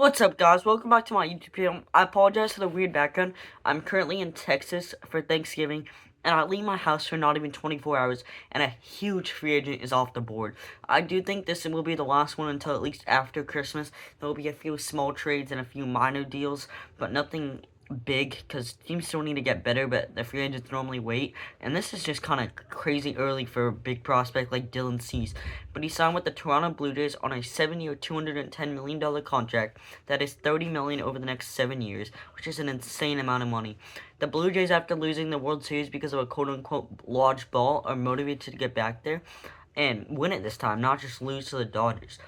What's up, guys? Welcome back to my YouTube channel. I apologize for the weird background. I'm currently in Texas for Thanksgiving, and I leave my house for not even 24 hours, and a huge free agent is off the board. I do think this will be the last one until at least after Christmas. There will be a few small trades and a few minor deals, but nothing big, because teams still need to get better, but the free agents normally wait, and this is just kind of crazy early for a big prospect like Dylan Cease. But he signed with the Toronto Blue Jays on a 7-year, $210 million contract that is $30 million over the next 7 years, which is an insane amount of money. The Blue Jays, after losing the World Series because of a quote-unquote lodged ball, are motivated to get back there and win it this time, not just lose to the Dodgers.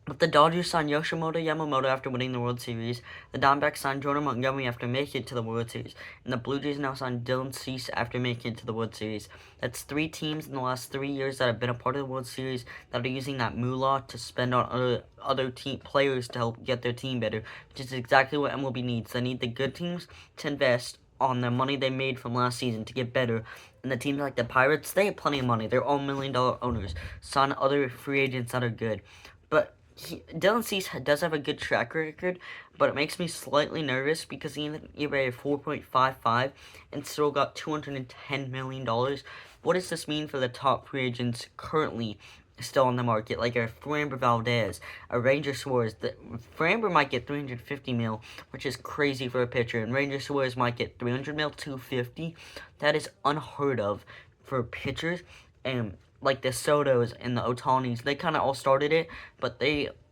But the Dodgers signed Yoshimoto Yamamoto after winning the World Series. The Diamondbacks signed Jordan Montgomery after making it to the World Series. And the Blue Jays now signed Dylan Cease after making it to the World Series. That's 3 teams in the last 3 years that have been a part of the World Series that are using that moolah to spend on other team players to help get their team better, which is exactly what MLB needs. They need the good teams to invest on the money they made from last season to get better. And the teams like the Pirates, they have plenty of money. They're all $1 million owners. Sign other free agents that are good. But Dylan Cease does have a good track record, but it makes me slightly nervous because he had an ERA of 4.55 and still got $210 million. What does this mean for the top free agents currently still on the market, like a Framber Valdez, a Ranger Suarez? Framber might get 350 mil, which is crazy for a pitcher, and Ranger Suarez might get 300 mil, 250. That is unheard of for pitchers, and like the Sotos and the Otanis, they kind of all started it, but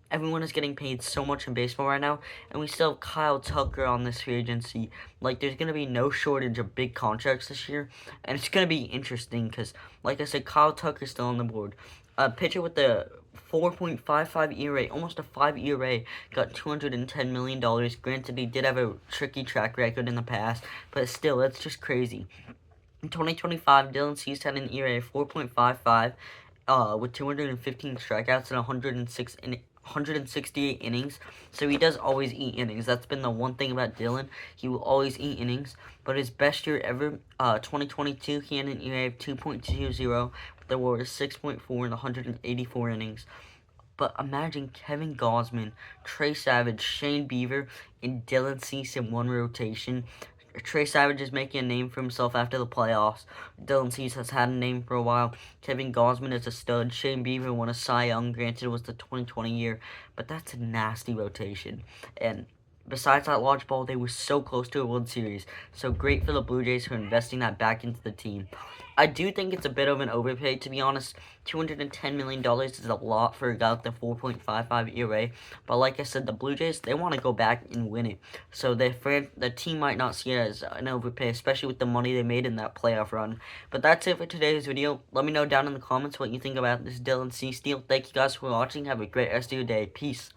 everyone is getting paid so much in baseball right now, and we still have Kyle Tucker on this free agency. Like, there's going to be no shortage of big contracts this year, and it's going to be interesting because, like I said, Kyle Tucker's still on the board. A pitcher with the 4.55 ERA, almost a 5 ERA, got $210 million. Granted, he did have a tricky track record in the past, but still, that's just crazy. In 2025, Dylan Cease had an ERA of 4.55 with 215 strikeouts and 168 innings. So he does always eat innings. That's been the one thing about Dylan. He will always eat innings. But his best year ever, 2022, he had an ERA of 2.20 with a WAR of 6.4 and 184 innings. But imagine Kevin Gausman, Trey Savage, Shane Bieber, and Dylan Cease in one rotation. Trey Savage is making a name for himself after the playoffs. Dylan Cease has had a name for a while. Kevin Gausman is a stud. Shane Bieber won a Cy Young. Granted, it was the 2020 year, but that's a nasty rotation. And besides that lodge ball, they were so close to a World Series. So great for the Blue Jays for investing that back into the team. I do think it's a bit of an overpay, to be honest. $210 million is a lot for a guy with the 4.55 ERA. But like I said, the Blue Jays, they want to go back and win it. So the team might not see it as an overpay, especially with the money they made in that playoff run. But that's it for today's video. Let me know down in the comments what you think about this Dylan Cease deal. Thank you guys for watching. Have a great rest of your day. Peace.